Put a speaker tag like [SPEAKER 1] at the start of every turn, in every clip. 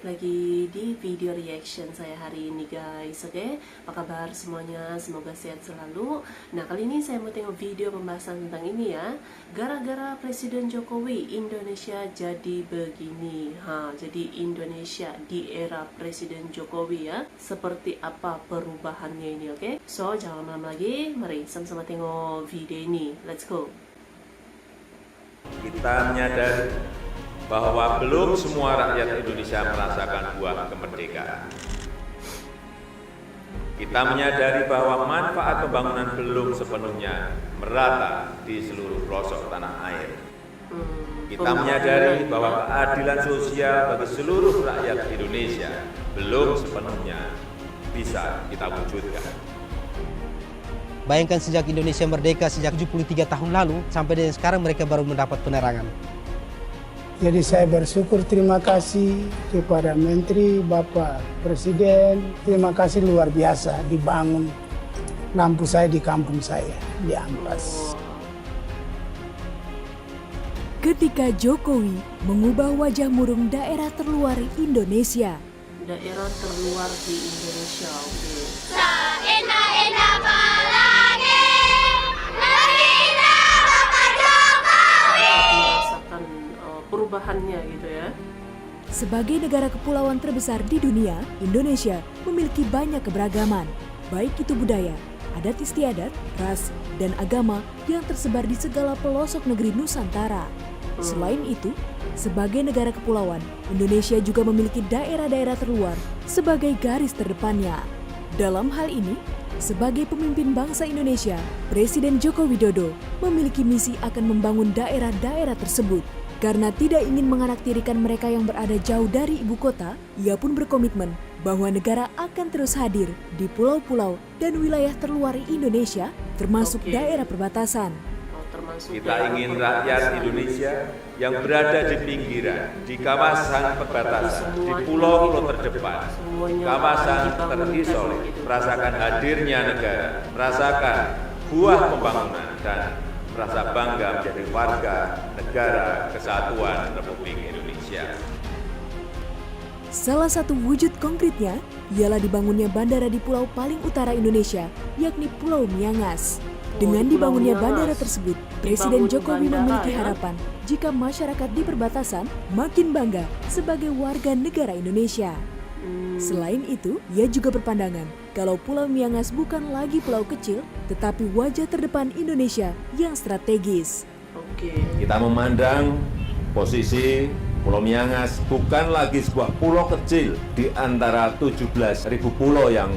[SPEAKER 1] lagi di video reaction saya hari ini guys. Oke, apa kabar semuanya? Semoga sehat selalu. Nah, kali ini saya mau tengok video pembahasan tentang ini ya. Gara-gara Presiden Jokowi, Indonesia jadi begini. Jadi Indonesia di era Presiden Jokowi ya, seperti apa perubahannya ini, oke? So, jangan lama lagi, mari sama-sama tengok video ini. Let's go.
[SPEAKER 2] Kita menyadari bahwa belum semua rakyat Indonesia merasakan buah kemerdekaan. Kita menyadari bahwa manfaat pembangunan belum sepenuhnya merata di seluruh pelosok tanah air. Kita menyadari bahwa keadilan sosial bagi seluruh rakyat Indonesia belum sepenuhnya bisa kita wujudkan.
[SPEAKER 3] Bayangkan sejak Indonesia merdeka sejak 73 tahun lalu, sampai dengan sekarang mereka baru mendapat penerangan.
[SPEAKER 4] Jadi saya bersyukur, terima kasih kepada Menteri, Bapak Presiden. Terima kasih luar biasa dibangun lampu saya di kampung saya, di Ampas.
[SPEAKER 5] Ketika Jokowi mengubah wajah murung daerah terluar Indonesia.
[SPEAKER 1] Daerah terluar di Indonesia, oke. Perubahannya gitu ya.
[SPEAKER 5] Sebagai negara kepulauan terbesar di dunia, Indonesia memiliki banyak keberagaman, baik itu budaya, adat istiadat, ras, dan agama yang tersebar di segala pelosok negeri Nusantara. Selain itu, sebagai negara kepulauan, Indonesia juga memiliki daerah-daerah terluar sebagai garis terdepannya. Dalam hal ini, sebagai pemimpin bangsa Indonesia, Presiden Joko Widodo memiliki misi akan membangun daerah-daerah tersebut. Karena tidak ingin menganaktirikan mereka yang berada jauh dari ibu kota, ia pun berkomitmen bahwa negara akan terus hadir di pulau-pulau dan wilayah terluar Indonesia, termasuk daerah perbatasan.
[SPEAKER 2] Kita ingin rakyat Indonesia yang berada di pinggiran, di kawasan perbatasan, di pulau-pulau terdepan, kawasan terisolir, merasakan hadirnya negara, merasakan buah pembangunan dan merasa bangga menjadi warga negara kesatuan Republik Indonesia.
[SPEAKER 5] Salah satu wujud konkretnya ialah dibangunnya bandara di pulau paling utara Indonesia, yakni Pulau Miangas. Dengan dibangunnya bandara tersebut, Presiden Jokowi memiliki harapan jika masyarakat di perbatasan makin bangga sebagai warga negara Indonesia. Selain itu, ia juga berpandangan kalau Pulau Miangas bukan lagi pulau kecil, tetapi wajah terdepan Indonesia yang strategis.
[SPEAKER 2] Kita memandang posisi Pulau Miangas bukan lagi sebuah pulau kecil di antara 17.000 pulau yang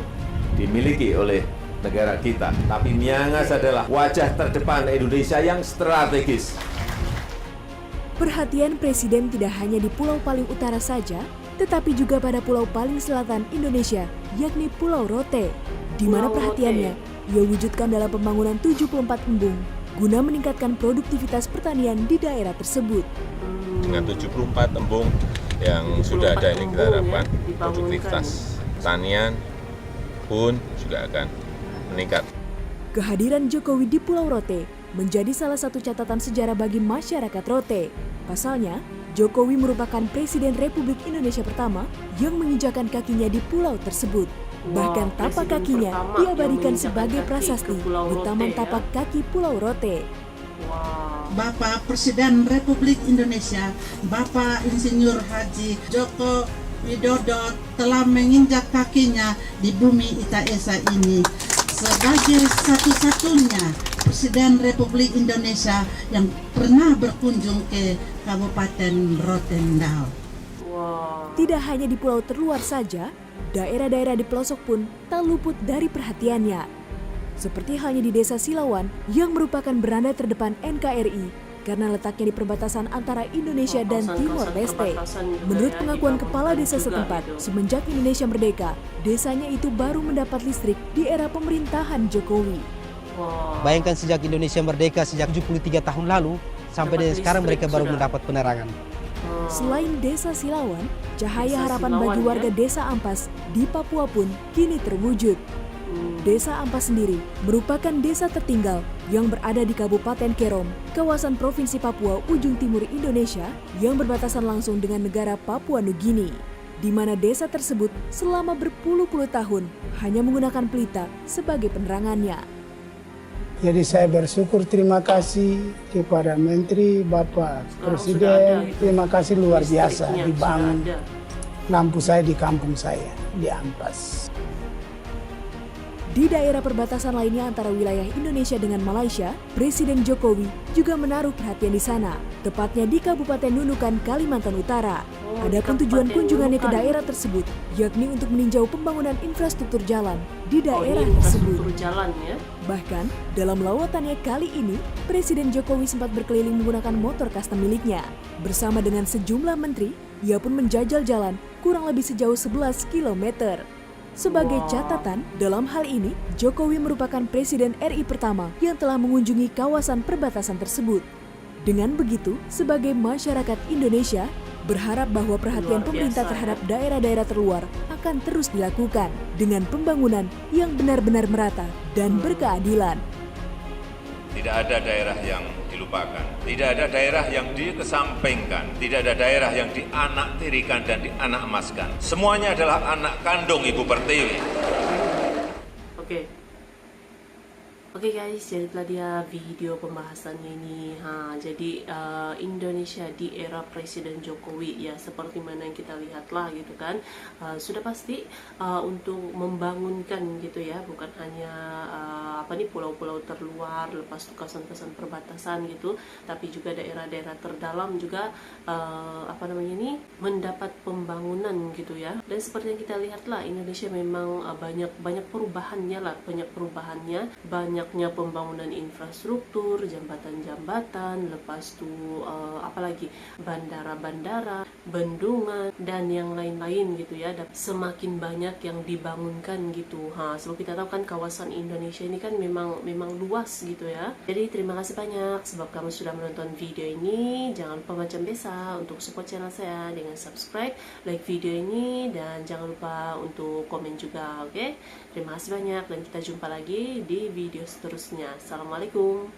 [SPEAKER 2] dimiliki oleh negara kita. Tapi Miangas adalah wajah terdepan Indonesia yang strategis.
[SPEAKER 5] Perhatian Presiden tidak hanya di pulau paling utara saja, tetapi juga pada pulau paling selatan Indonesia, yakni Pulau Rote, di mana perhatiannya ia wujudkan dalam pembangunan 74 embung guna meningkatkan produktivitas pertanian di daerah tersebut.
[SPEAKER 6] Dengan 74 embung yang sudah ada ini kita harapkan produktivitas pertanian pun juga akan meningkat.
[SPEAKER 5] Kehadiran Jokowi di Pulau Rote menjadi salah satu catatan sejarah bagi masyarakat Rote. Pasalnya, Jokowi merupakan Presiden Republik Indonesia pertama yang menginjakan kakinya di pulau tersebut. Bahkan tapak kakinya diabadikan sebagai prasasti di Taman Tapak Kaki Pulau Rote.
[SPEAKER 7] Bapak Presiden Republik Indonesia, Bapak Insinyur Haji Joko Widodo telah menginjak kakinya di bumi Itaesa ini sebagai satu-satunya Presiden Republik Indonesia yang pernah berkunjung ke Kabupaten Rotendao.
[SPEAKER 5] Tidak hanya di pulau terluar saja, daerah-daerah di pelosok pun tak luput dari perhatiannya. Seperti halnya di Desa Silawan yang merupakan beranda terdepan NKRI karena letaknya di perbatasan antara Indonesia dan Timor Leste. Menurut pengakuan kepala desa setempat, semenjak Indonesia merdeka, desanya itu baru mendapat listrik di era pemerintahan Jokowi.
[SPEAKER 3] Bayangkan sejak Indonesia merdeka sejak 73 tahun lalu, sampai dengan sekarang mereka baru mendapat penerangan.
[SPEAKER 5] Selain Desa Silawan, cahaya harapan bagi warga Desa Ampas di Papua pun kini terwujud. Desa Ampas sendiri merupakan desa tertinggal yang berada di Kabupaten Kerom, kawasan Provinsi Papua ujung timur Indonesia yang berbatasan langsung dengan negara Papua Nugini. di mana desa tersebut selama berpuluh-puluh tahun hanya menggunakan pelita sebagai penerangannya.
[SPEAKER 4] Jadi saya bersyukur, terima kasih kepada Menteri, Bapak Presiden, terima kasih luar biasa dibangun lampu saya di kampung saya, di Ampas.
[SPEAKER 5] Di daerah perbatasan lainnya antara wilayah Indonesia dengan Malaysia, Presiden Jokowi juga menaruh perhatian di sana, tepatnya di Kabupaten Nunukan, Kalimantan Utara. Adapun tujuan kunjungannya ke daerah tersebut, yakni untuk meninjau pembangunan infrastruktur jalan di daerah tersebut. Bahkan, dalam lawatannya kali ini, Presiden Jokowi sempat berkeliling menggunakan motor custom miliknya. Bersama dengan sejumlah menteri, ia pun menjajal jalan kurang lebih sejauh 11 km. Sebagai catatan, dalam hal ini, Jokowi merupakan Presiden RI pertama yang telah mengunjungi kawasan perbatasan tersebut. Dengan begitu, sebagai masyarakat Indonesia, berharap bahwa perhatian pemerintah terhadap daerah-daerah terluar akan terus dilakukan dengan pembangunan yang benar-benar merata dan berkeadilan.
[SPEAKER 2] Tidak ada daerah yang dilupakan, tidak ada daerah yang dikesampingkan, tidak ada daerah yang dianaktirikan dan dianak-emaskan. Semuanya adalah anak kandung Ibu Pertiwi.
[SPEAKER 1] Oke guys, jadi itulah dia video pembahasannya ini. Jadi Indonesia di era Presiden Jokowi ya, seperti mana yang kita lihat lah gitu kan. Sudah pasti untuk membangunkan gitu ya, bukan hanya pulau-pulau terluar, lepas itu kawasan-kawasan perbatasan gitu, tapi juga daerah-daerah terdalam juga mendapat pembangunan gitu ya. Dan seperti yang kita lihat lah, Indonesia memang banyak perubahannya, banyaknya pembangunan infrastruktur, jembatan-jembatan, lepas itu apalagi bandara-bandara, bendungan dan yang lain-lain gitu ya. Semakin banyak yang dibangunkan gitu. Sebab kita tahu kan kawasan Indonesia ini kan memang luas gitu ya. Jadi terima kasih banyak sebab kamu sudah menonton video ini. Jangan lupa macam biasa untuk support channel saya dengan subscribe, like video ini, dan jangan lupa untuk komen juga, oke? Terima kasih banyak dan kita jumpa lagi di video seterusnya. Assalamualaikum.